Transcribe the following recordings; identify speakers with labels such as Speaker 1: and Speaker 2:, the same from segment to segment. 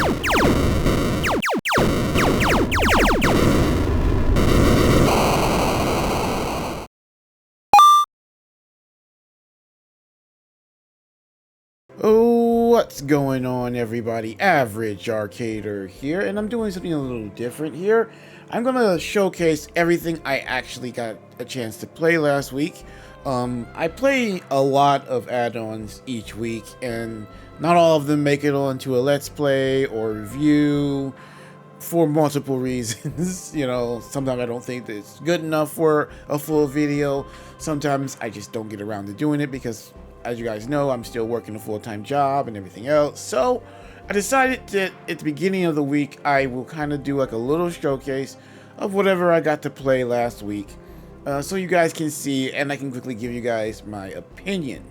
Speaker 1: What's going on, everybody? Average Arcader here, and I'm doing something a little different here. I'm gonna showcase everything I actually got a chance to play last week. I play a lot of add-ons each week, and not all of them make it onto a Let's Play or review for multiple reasons. You know, sometimes I don't think that it's good enough for a full video. Sometimes I just don't get around to doing it because, as you guys know, I'm still working a full-time job and everything else. So I decided that at the beginning of the week, I will kind of do like a little showcase of whatever I got to play last week. So you guys can see, and I can quickly give you guys my opinion.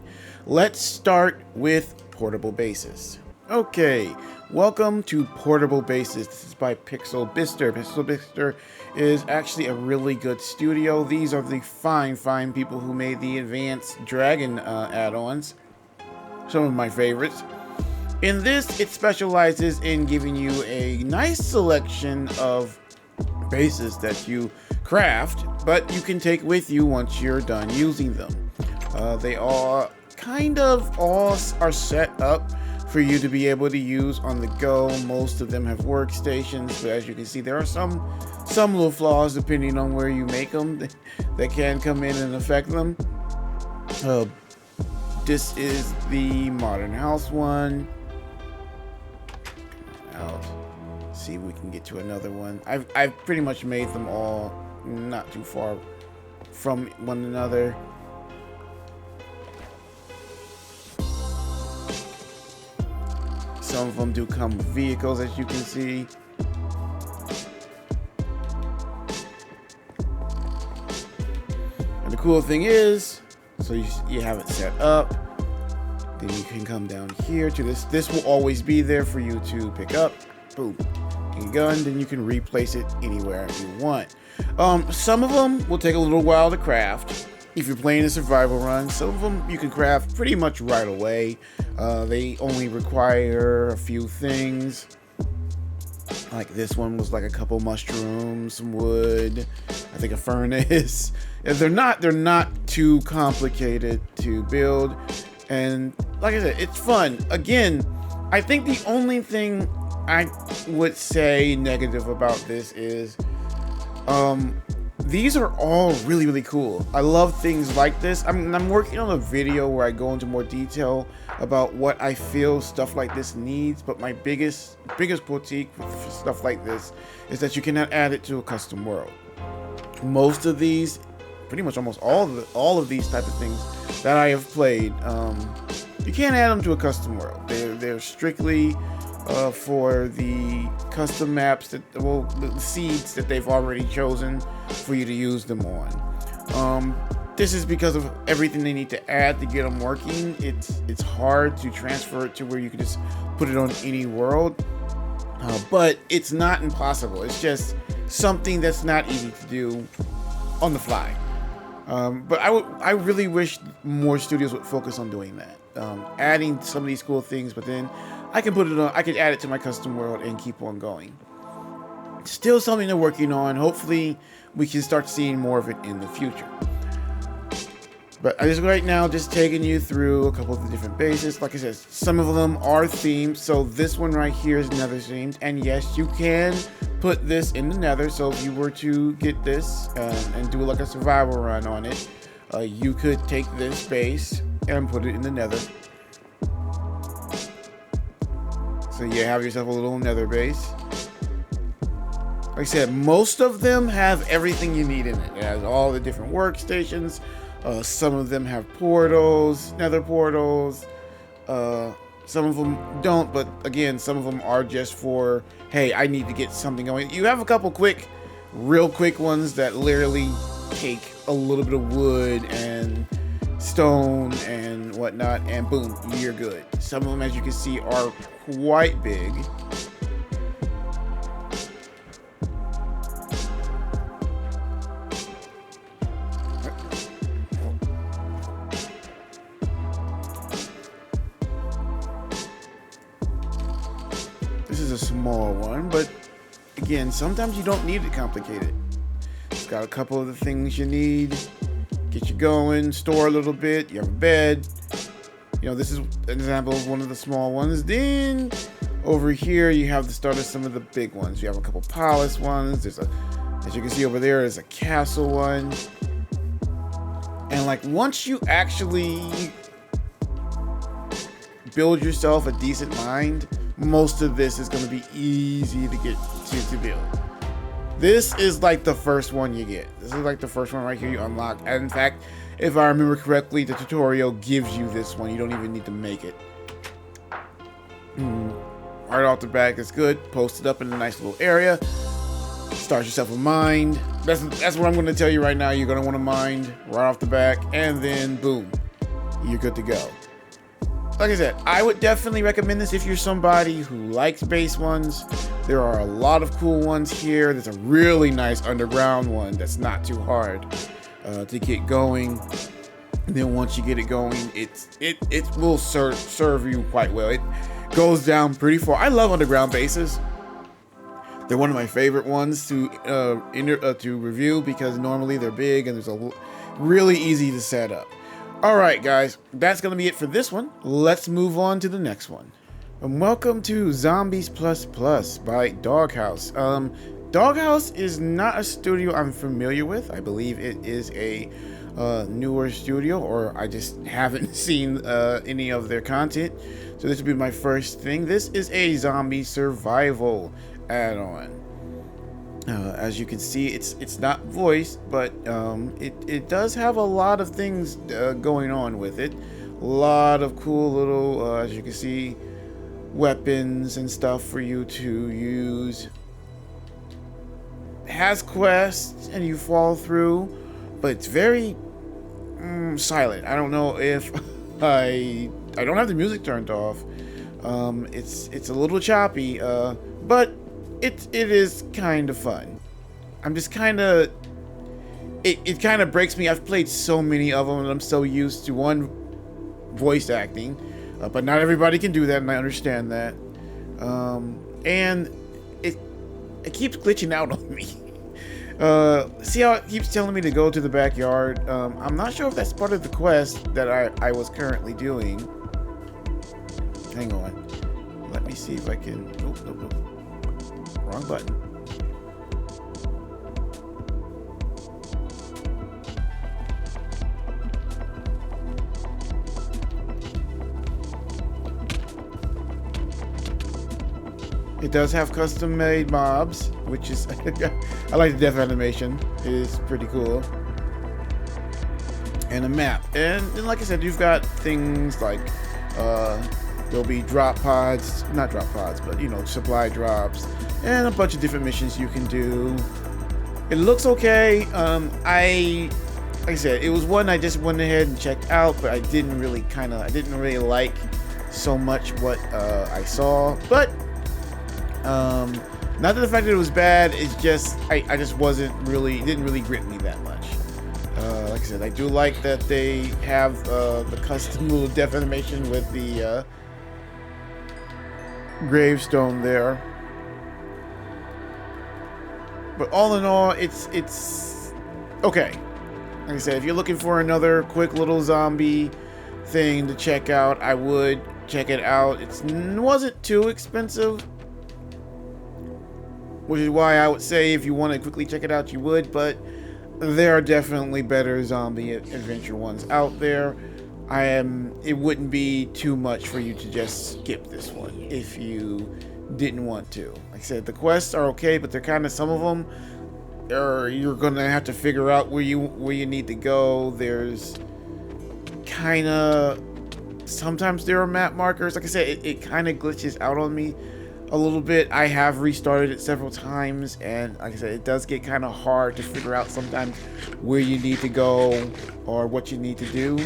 Speaker 1: Let's start with Portable Bases. Okay, welcome to Portable Bases. This is by Pixelbister. Pixelbister is actually a really good studio. These are the fine people who made the Advanced Dragon add-ons. Some of my favorites. In this, it specializes in giving you a nice selection of bases that you craft, but you can take with you once you're done using them. They are kind of all are set up for you to be able to use on the go. Most of them have workstations, but as you can see, there are some little flaws depending on where you make them that can come in and affect them. This is the Modern House one. See if we can get to another one. I've pretty much made them all not too far from one another. Some of them do come with vehicles, as you can see. And the cool thing is, so you have it set up, then you can come down here to this. This will always be there for you to pick up. Boom. Your gun, then you can replace it anywhere you want. Some of them will take a little while to craft. If you're playing a survival run, some of them you can craft pretty much right away. They only require a few things. Like this one was like a couple mushrooms, some wood, I think a furnace. They're not too complicated to build. And like I said, it's fun. Again, I think the only thing I would say negative about this is these are all really cool. I love things like this. I'm working on a video where I go into more detail about what I feel stuff like this needs, but my biggest critique with stuff like this is that you cannot add it to a custom world. Most of these, pretty much almost all of these type of things that I have played, you can't add them to a custom world. They're strictly for the custom maps the seeds that they've already chosen for you to use them on. This is because of everything they need to add to get them working. It's hard to transfer it to where you can just put it on any world, but it's not impossible. It's just something that's not easy to do on the fly. But I really wish more studios would focus on doing that, adding some of these cool things, but then I can add it to my custom world and keep on going. Still something they're working on. Hopefully we can start seeing more of it in the future. But I just right now just taking you through a couple of the different bases. Like I said, some of them are themed. So this one right here is Nether themed, and yes, you can put this in the Nether. So if you were to get this and do like a survival run on it, you could take this base and put it in the Nether. So you have yourself a little Nether base. Like I said, most of them have everything you need in it. It has all the different workstations. Some of them have portals, Nether portals. Some of them don't, but again, some of them are just for, hey, I need to get something going. You have a couple real quick ones that literally take a little bit of wood and stone and whatnot, and boom, you're good. Some of them, as you can see, are quite big. This is a small one, but again, sometimes you don't need it complicated. It's got a couple of the things you need. Get you going, store a little bit, you have a bed. You know, this is an example of one of the small ones. Then over here you have the start of some of the big ones. You have a couple palace ones. There's a, as you can see over there, there's a castle one. And like once you actually build yourself a decent mind, most of this is going to be easy to get to build. This is like the first one you get. This is like the first one right here you unlock. And in fact, if I remember correctly, the tutorial gives you this one. You don't even need to make it. Right off the back, it's good. Post it up in a nice little area. Start yourself a mind. That's what I'm going to tell you right now. You're going to want to mind right off the back. And then, boom, you're good to go. Like I said, I would definitely recommend this if you're somebody who likes base ones. There are a lot of cool ones here. There's a really nice underground one that's not too hard to get going. And then once you get it going, it will serve you quite well. It goes down pretty far. I love underground bases. They're one of my favorite ones to review because normally they're big and there's a really easy to set up. Alright guys, that's going to be it for this one. Let's move on to the next one. And welcome to Zombies Plus Plus by Doghouse. Doghouse is not a studio I'm familiar with. I believe it is a newer studio, or I just haven't seen any of their content. So this will be my first thing. This is a zombie survival add-on. As you can see, it's not voiced, but it does have a lot of things going on with it. A lot of cool little, as you can see, weapons and stuff for you to use. It has quests and you fall through, but it's very silent. I don't know if I don't have the music turned off. It's a little choppy, but it is kind of fun. I'm just kind of, it kind of breaks me. I've played so many of them and I'm so used to one, voice acting, but not everybody can do that, and I understand that. And it keeps glitching out on me. See how it keeps telling me to go to the backyard? I'm not sure if that's part of the quest that I was currently doing. Hang on. Let me see if I can. Nope. Wrong button. It does have custom-made mobs, which is I like the death animation. It is pretty cool. And a map. And like I said, you've got things like there'll be drop pods, not drop pods, but you know, supply drops, and a bunch of different missions you can do. It looks okay. Like I said, it was one I just went ahead and checked out, but I didn't really like so much what I saw. But not that the fact that it was bad, it's just I just didn't really grip me that much. Like I said, I do like that they have the custom little death animation with the gravestone there. But all in all, it's okay. Like I said, if you're looking for another quick little zombie thing to check out, I would check it out. It wasn't too expensive, which is why I would say if you want to quickly check it out, you would. But there are definitely better zombie adventure ones out there. It wouldn't be too much for you to just skip this one if you didn't want to. Like I said, the quests are okay, but they're kind of, some of them are, you're gonna have to figure out where you need to go. There's kind of, sometimes there are map markers. Like I said, it kind of glitches out on me a little bit. I have restarted it several times, and like I said, it does get kind of hard to figure out sometimes where you need to go or what you need to do,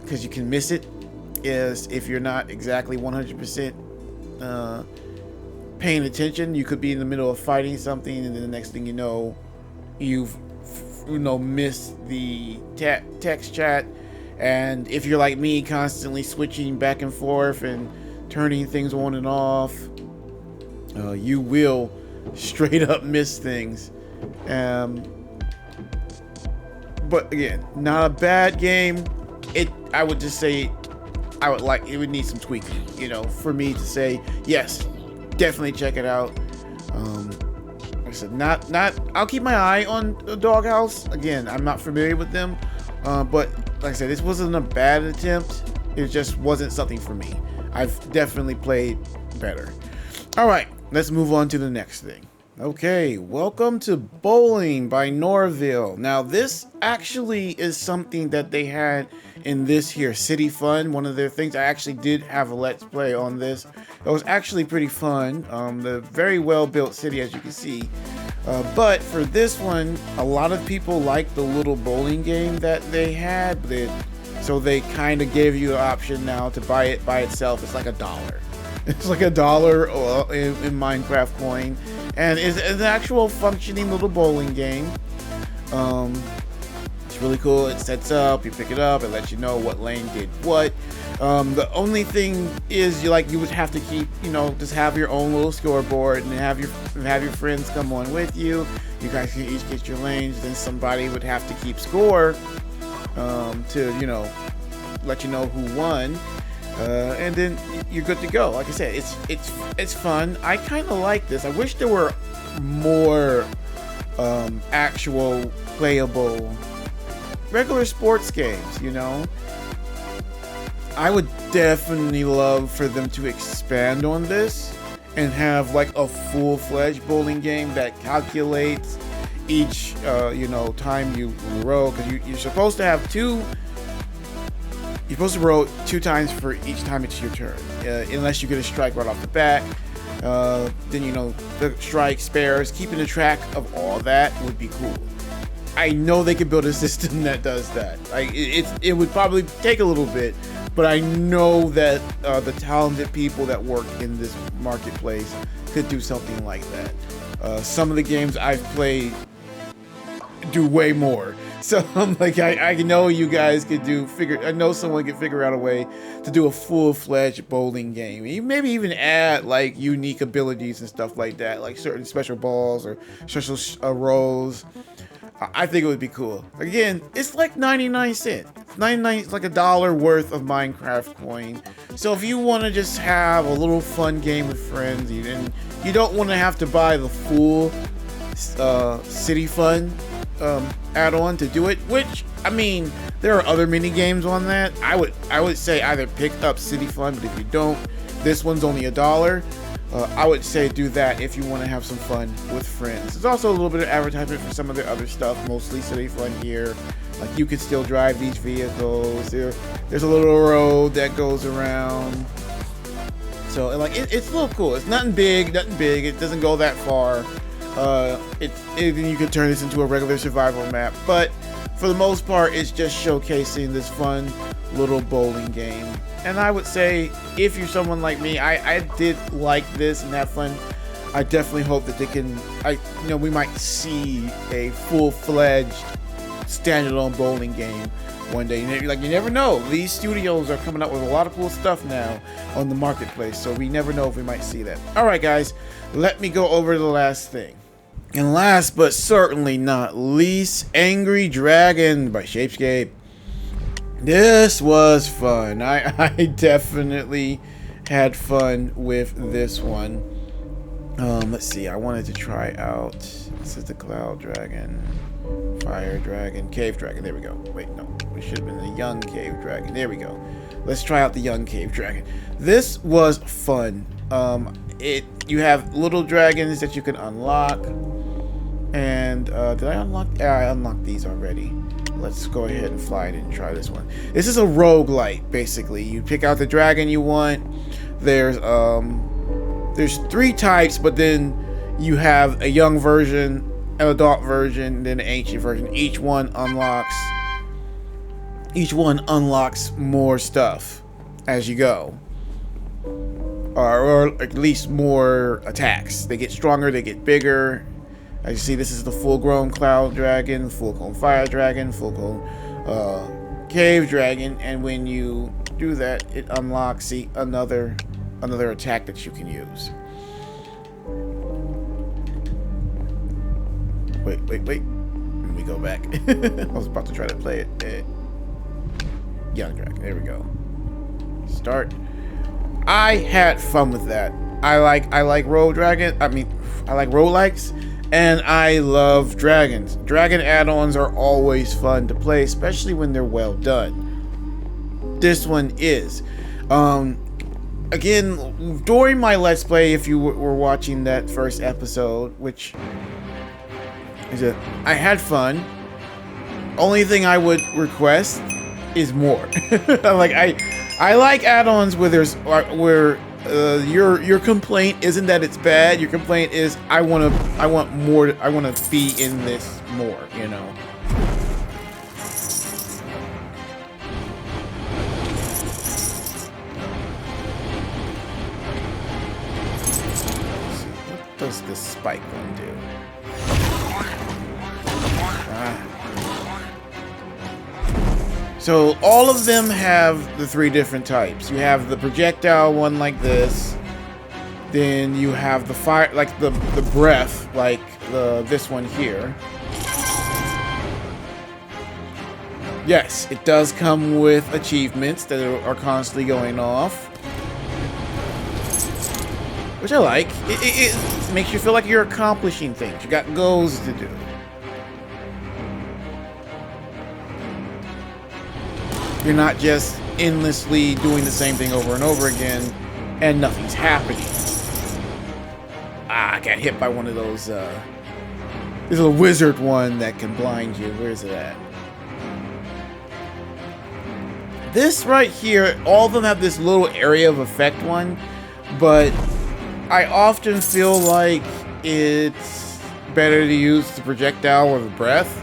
Speaker 1: because you can miss it if you're not exactly 100% paying attention. You could be in the middle of fighting something, and then the next thing you know, you've missed the text chat. And if you're like me, constantly switching back and forth and turning things on and off, You will straight up miss things. But again, not a bad game. I would just say it would need some tweaking, for me to say yes, definitely check it out. Like I said, not I'll keep my eye on the Doghouse. Again, I'm not familiar with them, but like I said, this wasn't a bad attempt. It just wasn't something for me. I've definitely played better. All right, let's move on to the next thing. Okay, welcome to Bowling by Norville. Now, this actually is something that they had in this here City Fun, one of their things. I actually did have a Let's Play on this. It was actually pretty fun. The very well built city, as you can see. But for this one, a lot of people liked the little bowling game that they had. So they kind of gave you an option now to buy it by itself. It's like $1. It's like $1 in Minecraft coin. And it's an actual functioning little bowling game. It's really cool. It sets up, you pick it up, it lets you know what lane did what. The only thing is you would have to keep, just have your own little scoreboard and have your friends come on with you. You guys can each get your lanes. Then somebody would have to keep score to let you know who won. And then you're good to go. Like I said, it's fun. I kind of like this. I wish there were more actual playable regular sports games. I would definitely love for them to expand on this and have like a full-fledged bowling game that calculates each time you roll, because you're supposed to have two. You're supposed to roll 2 times for each time it's your turn, unless you get a strike right off the bat. Then the strike, spares, keeping a track of all that would be cool. I know they could build a system that does that. It would probably take a little bit, but I know that the talented people that work in this marketplace could do something like that. Some of the games I've played do way more. So I'm like, I know you guys could I know someone could figure out a way to do a full-fledged bowling game. Maybe even add like unique abilities and stuff like that, like certain special balls or special rolls. I think it would be cool. Again, it's like 99 cents. 99 is like $1 worth of Minecraft coin. So if you want to just have a little fun game with friends, and you don't want to have to buy the full City Fun add-on to do it, which there are other mini games on that. I would say either pick up City Fun, but if you don't, this one's only $1. I would say do that if you want to have some fun with friends. There's also a little bit of advertisement for some of their other stuff, mostly City Fun here. Like you can still drive these vehicles. There's a little road that goes around. So it's a little cool. It's nothing big. It doesn't go that far. You could turn this into a regular survival map, but for the most part, it's just showcasing this fun little bowling game. And I would say, if you're someone like me, I did like this and have fun. I definitely hope that we might see a full-fledged standalone bowling game one day. You never know. These studios are coming up with a lot of cool stuff now on the marketplace, so we never know if we might see that. All right, guys, let me go over the last thing. And last but certainly not least, Angry Dragon by Shapescape. This was fun. I definitely had fun with this one. Let's see. I wanted to try out. This is the Cloud Dragon, Fire Dragon, Cave Dragon. There we go. Wait, no. It should have been the Young Cave Dragon. There we go. Let's try out the Young Cave Dragon. This was fun. You have little dragons that you can unlock. And did I unlock? Yeah, I unlocked these already. Let's go ahead and fly it and try this one. This is a roguelite, basically. You pick out the dragon you want. There's 3 types, but then you have a young version, an adult version, and then an ancient version. Each one unlocks more stuff as you go. Or at least more attacks. They get stronger, they get bigger. As you see, this is the full-grown Cloud Dragon, full-grown Fire Dragon, full-grown Cave Dragon, and when you do that, it unlocks another attack that you can use. Wait. Let me go back. I was about to try to play it. Young Dragon. There we go. Start. I had fun with that. I like Road Dragon. I mean, I like roguelikes, and I love dragons. Dragon add-ons are always fun to play, especially when they're well done. This one is. Again, during my Let's Play, if you were watching that first episode, which is I had fun. Only thing I would request is more. I like add-ons where your complaint isn't that it's bad. Your complaint is I want more. I want to be in this more. You know. What does this spike one do? So all of them have the 3 different types. You have the projectile one like this. Then you have the fire, like the breath, like this one here. Yes, it does come with achievements that are constantly going off, which I like. It makes you feel like you're accomplishing things. You got goals to do. You're not just endlessly doing the same thing over and over again and nothing's happening. I got hit by one of those, there's a wizard one that can blind you. Where is it at? This right here, all of them have this little area of effect one, but I often feel like it's better to use the projectile or the breath.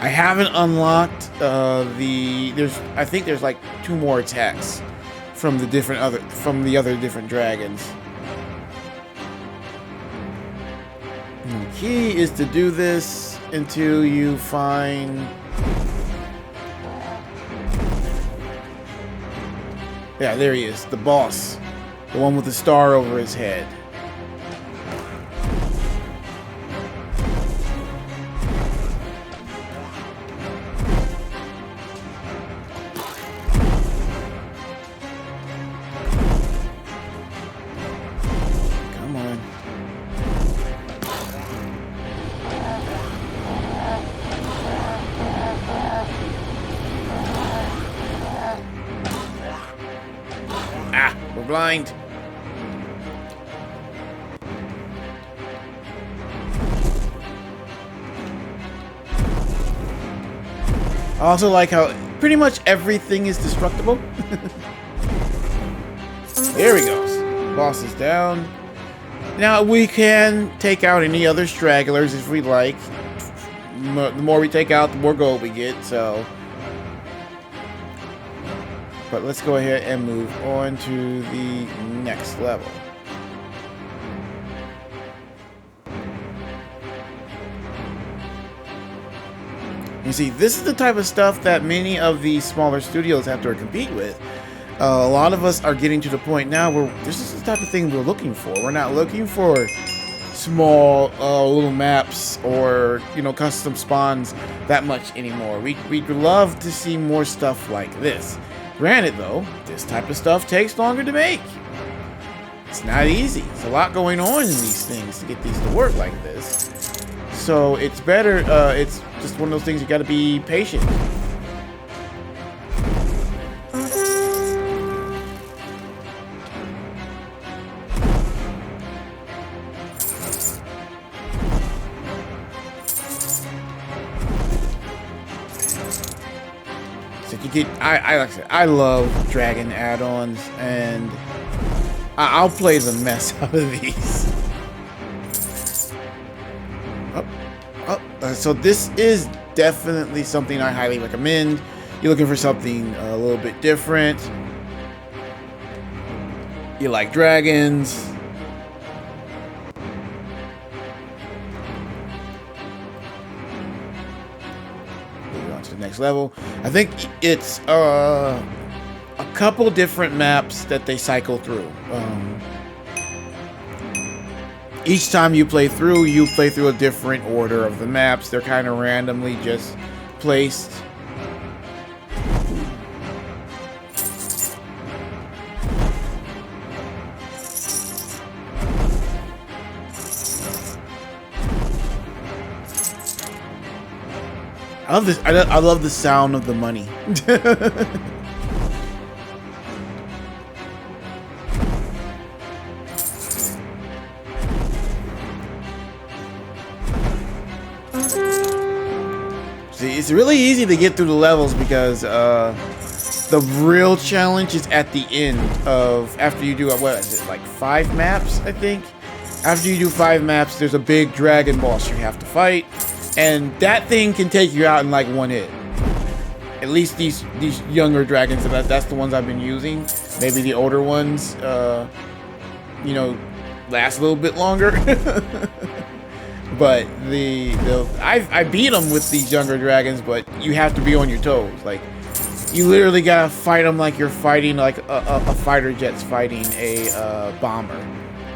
Speaker 1: I haven't unlocked I think there's like 2 more attacks from the other different dragons. And the key is to do this until you find yeah, there he is, the boss. The one with the star over his head. Blind. I also like how pretty much everything is destructible. There he goes. Boss is down. Now we can take out any other stragglers if we like. The more we take out, the more gold we get, so. But let's go ahead and move on to the next level. You see, this is the type of stuff that many of the smaller studios have to compete with. A lot of us are getting to the point now where this is the type of thing we're looking for. We're not looking for small little maps or, you know, custom spawns that much anymore. We'd love to see more stuff like this. Granted, though, this type of stuff takes longer to make. It's not easy. There's a lot going on in these things to get these to work like this. So it's better, it's just one of those things you gotta be patient. Like I said, I love dragon add-ons, and I'll play the mess out of these. So this is definitely something I highly recommend. You're looking for something a little bit different. You like dragons. To the next level. I think it's a couple different maps that they cycle through. Each time you play through a different order of the maps. They're kind of randomly just placed. I love this. I love the sound of the money. See, it's really easy to get through the levels because the real challenge is at the end of after you do what is it, like 5 maps, I think. After you do 5 maps, there's a big dragon boss you have to fight. And that thing can take you out in like 1 hit. At least these younger dragons, that's the ones I've been using. Maybe the older ones, you know, last a little bit longer. But I beat them with these younger dragons, but you have to be on your toes. Like, you literally gotta fight them like you're fighting like a fighter jet's fighting a bomber,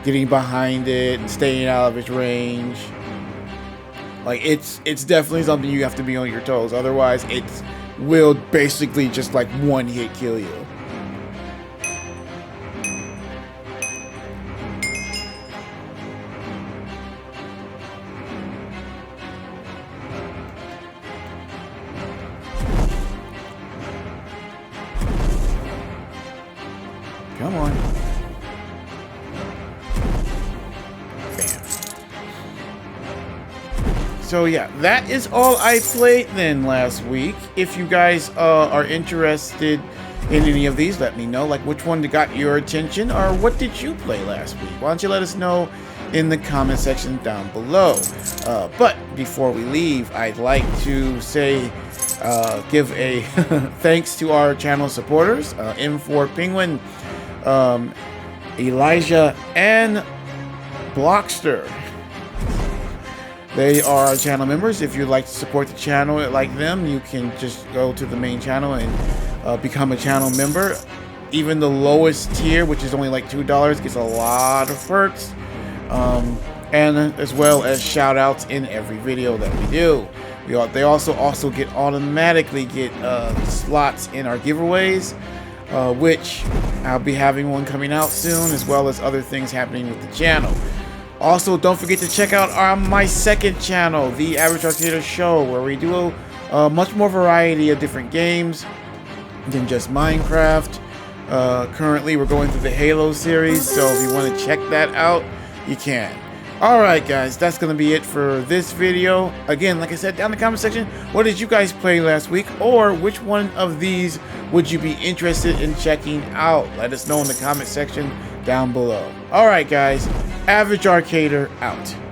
Speaker 1: getting behind it and staying out of its range. Like, it's definitely something you have to be on your toes. Otherwise, it will basically just like 1 hit kill you. Come on. So yeah, that is all I played then last week. If you guys are interested in any of these, let me know. Like, which one got your attention, or what did you play last week? Why don't you let us know in the comment section down below. But before we leave, I'd like to say, give a thanks to our channel supporters, M4 Penguin, Elijah, and Blockster. They are channel members. If you'd like to support the channel like them, you can just go to the main channel and become a channel member. Even the lowest tier, which is only like $2, gets a lot of perks, and as well as shout outs in every video that we do. They also automatically get slots in our giveaways, which I'll be having one coming out soon, as well as other things happening with the channel. Also, don't forget to check out my second channel, The Average Arcader Show, where we do a much more variety of different games than just Minecraft. Currently, we're going through the Halo series, so if you want to check that out, you can. Alright guys, that's going to be it for this video. Again, like I said, down in the comment section, what did you guys play last week? Or which one of these would you be interested in checking out? Let us know in the comment section down below. Alright guys, Average Arcader out.